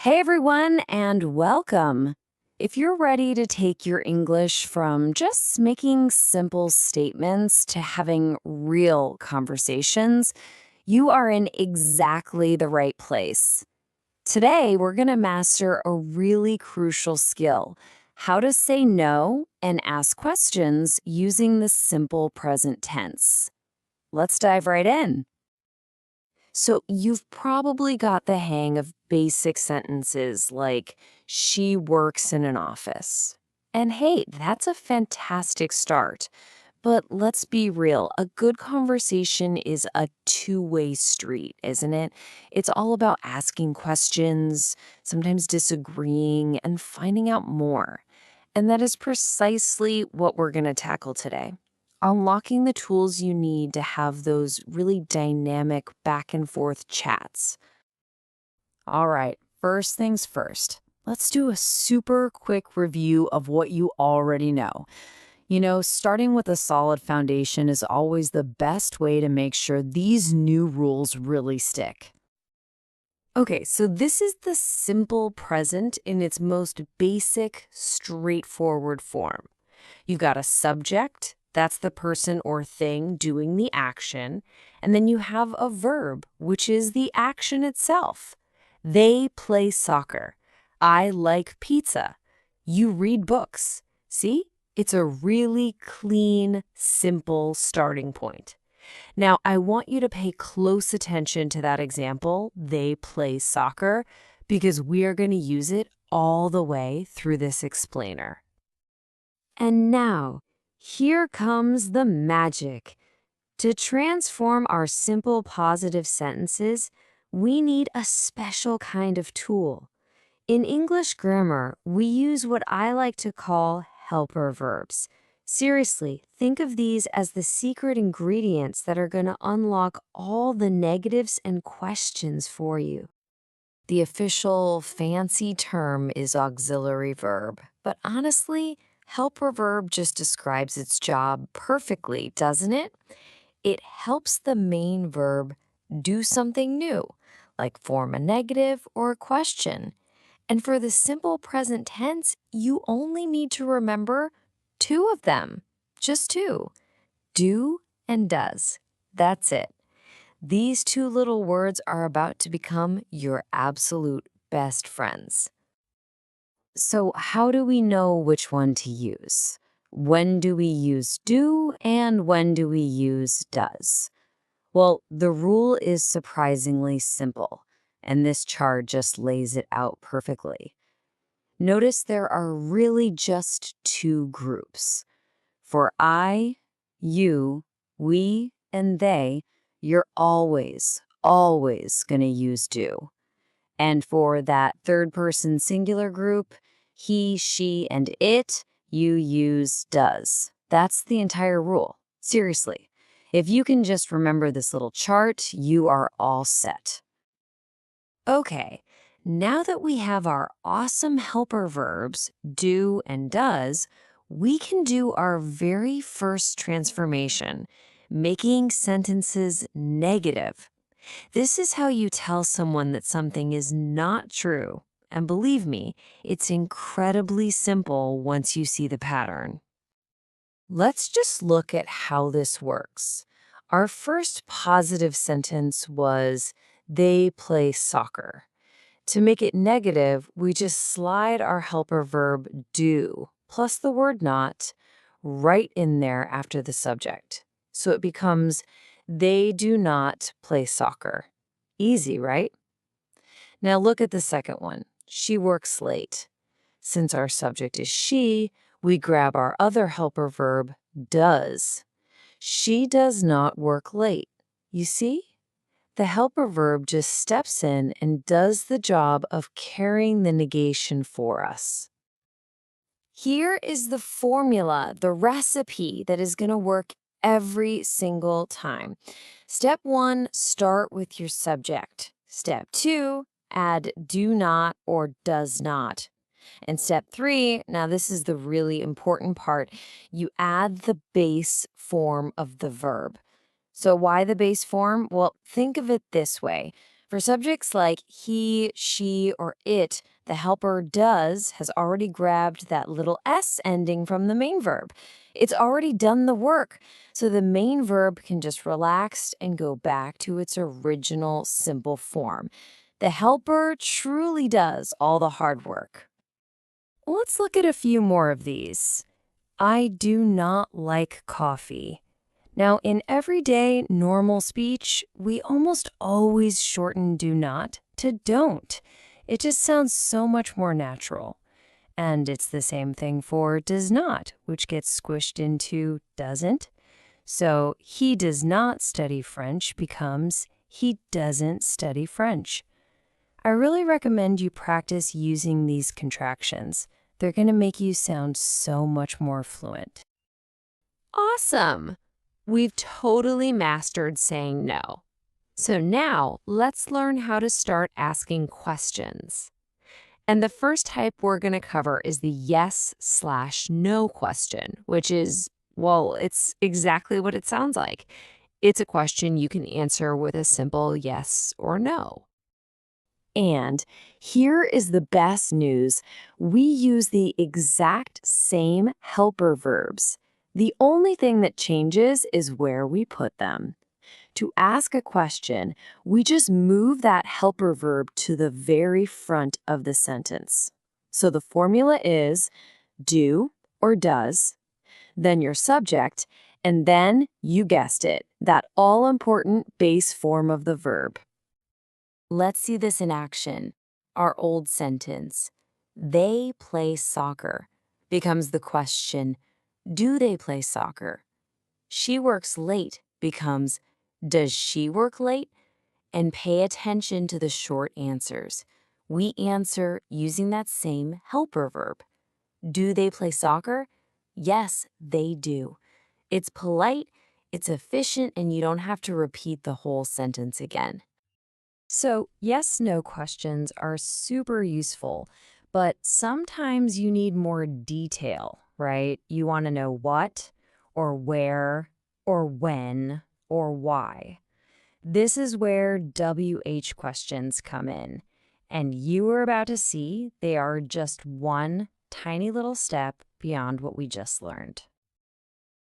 Hey everyone, and welcome. If you're ready to take your English from just making simple statements to having real conversations, you are in exactly the right place. Today, we're going to master a really crucial skill: how to say no and ask questions using the simple present tense. Let's dive right in. So, you've probably got the hang of basic sentences like, she works in an office. And hey, that's a fantastic start. But let's be real, a good conversation is a two-way street, isn't it? It's all about asking questions, sometimes disagreeing, and finding out more. And that is precisely what we're going to tackle today. Unlocking the tools you need to have those really dynamic back and forth chats. All right, first things first. Let's do a super quick review of what you already know. Starting with a solid foundation is always the best way to make sure these new rules really stick. Okay, so this is the simple present in its most basic, straightforward form. You've got a subject, that's the person or thing doing the action, and then you have a verb, which is the action itself. They play soccer. I like pizza. You read books. See? It's a really clean, simple starting point. Now, I want you to pay close attention to that example, they play soccer, because we are going to use it all the way through this explainer. And now, here comes the magic. To transform our simple positive sentences, we need a special kind of tool. In English grammar, we use what I like to call helper verbs. Seriously, think of these as the secret ingredients that are going to unlock all the negatives and questions for you. The official fancy term is auxiliary verb, but honestly, helper verb just describes its job perfectly, doesn't it? It helps the main verb do something new, like form a negative or a question. And for the simple present tense, you only need to remember two of them, just two: do and does. That's it. These two little words are about to become your absolute best friends. So, how do we know which one to use? When do we use do and when do we use does? Well, the rule is surprisingly simple, and this chart just lays it out perfectly. Notice there are really just two groups. For I, you, we, and they, you're always going to use do. And for that third person singular group, he, she, and it, you use does. That's the entire rule. Seriously. If you can just remember this little chart, you are all set. Okay, now that we have our awesome helper verbs, do and does, we can do our very first transformation, making sentences negative. This is how you tell someone that something is not true. And believe me, it's incredibly simple once you see the pattern. Let's just look at how this works. Our first positive sentence was, they play soccer. To make it negative, we just slide our helper verb do plus the word not right in there after the subject. So it becomes, they do not play soccer. Easy, right? Now look at the second one. She works late. Since our subject is she, we grab our other helper verb, does. She does not work late. You see? The helper verb just steps in and does the job of carrying the negation for us. Here is the formula, the recipe that is going to work every single time. Step 1, start with your subject. Step 2, add do not or does not. And step 3, now this is the really important part, you add the base form of the verb. So why the base form? Well, think of it this way. For subjects like he, she, or it, the helper does has already grabbed that little S ending from the main verb. It's already done the work, so the main verb can just relax and go back to its original simple form. The helper truly does all the hard work. Let's look at a few more of these. I do not like coffee. Now, in everyday normal speech, we almost always shorten do not to don't. It just sounds so much more natural. And it's the same thing for does not, which gets squished into doesn't. So he does not study French becomes he doesn't study French. I really recommend you practice using these contractions. They're going to make you sound so much more fluent. Awesome! We've totally mastered saying no. So now let's learn how to start asking questions. And the first type we're going to cover is the yes/no question, which is, well, it's exactly what it sounds like. It's a question you can answer with a simple yes or no. And here is the best news. We use the exact same helper verbs. The only thing that changes is where we put them. To ask a question, we just move that helper verb to the very front of the sentence. So the formula is do or does, then your subject, and then, you guessed it, that all-important base form of the verb. Let's see this in action. Our old sentence, they play soccer, becomes the question, do they play soccer? She works late becomes, does she work late? And pay attention to the short answers. We answer using that same helper verb. Do they play soccer? Yes, they do. It's polite, it's efficient, and you don't have to repeat the whole sentence again. So, yes/no questions are super useful, but sometimes you need more detail, right? You want to know what, or where, or when, or why. This is where WH questions come in. And you are about to see they are just one tiny little step beyond what we just learned.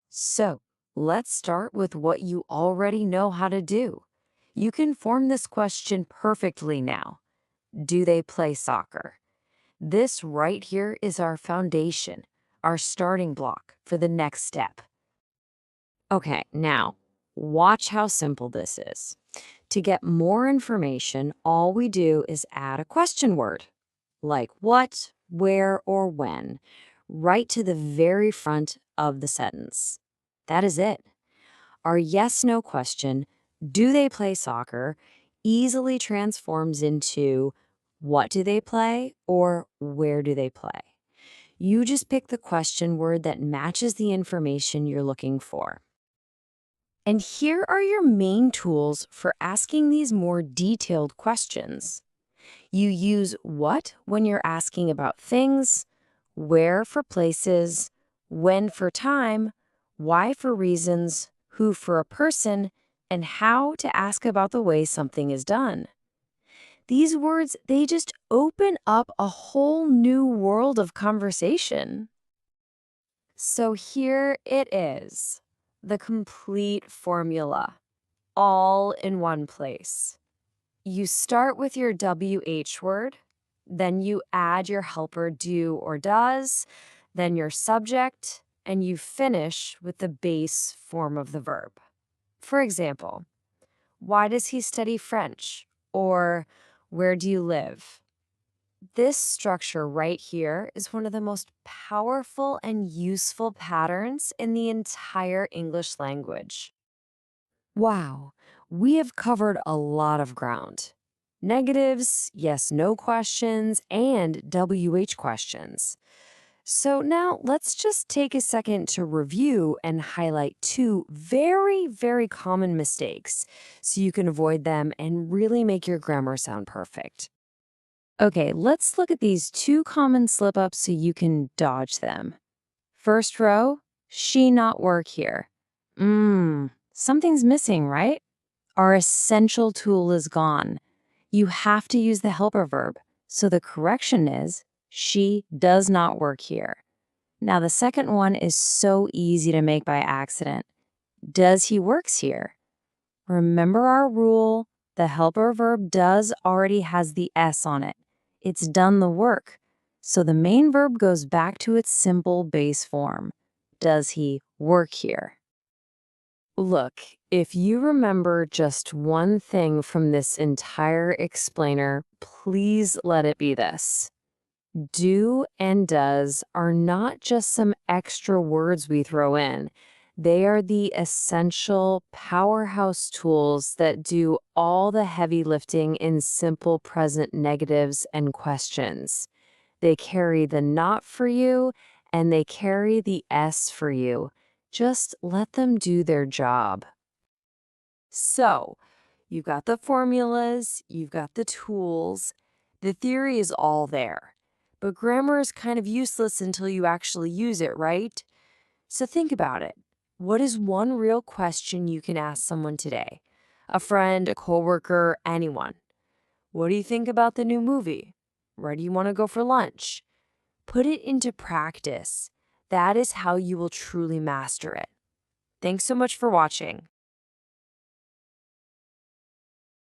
So, let's start with what you already know how to do. You can form this question perfectly now. Do they play soccer? This right here is our foundation, our starting block for the next step. Okay, now, watch how simple this is. To get more information, all we do is add a question word, like what, where, or when, right to the very front of the sentence. That is it. Our yes/no question, do they play soccer, easily transforms into what do they play or where do they play. You just pick the question word that matches the information you're looking for. And here are your main tools for asking these more detailed questions. You use what when you're asking about things, where for places, when for time, why for reasons, who for a person, and how to ask about the way something is done. These words, they just open up a whole new world of conversation. So here it is, the complete formula, all in one place. You start with your WH word, then you add your helper do or does, then your subject, and you finish with the base form of the verb. For example, why does he study French? Or where do you live? This structure right here is one of the most powerful and useful patterns in the entire English language. Wow, we have covered a lot of ground. Negatives, yes/no questions, and WH questions. So now let's just take a second to review and highlight two very, very common mistakes so you can avoid them and really make your grammar sound perfect. Okay, let's look at these two common slip-ups so you can dodge them. First row, she not work here. Something's missing, right? Our essential tool is gone. You have to use the helper verb. So the correction is, she does not work here. Now, the second one is so easy to make by accident. Does he works here? Remember our rule, the helper verb does already has the S on it. It's done the work. So the main verb goes back to its simple base form. Does he work here? Look, if you remember just one thing from this entire explainer, please let it be this. Do and does are not just some extra words we throw in. They are the essential powerhouse tools that do all the heavy lifting in simple present negatives and questions. They carry the not for you and they carry the S for you. Just let them do their job. So, you've got the formulas, you've got the tools, the theory is all there. But grammar is kind of useless until you actually use it, right? So think about it. What is one real question you can ask someone today? A friend, a coworker, anyone. What do you think about the new movie? Where do you want to go for lunch? Put it into practice. That is how you will truly master it. Thanks so much for watching.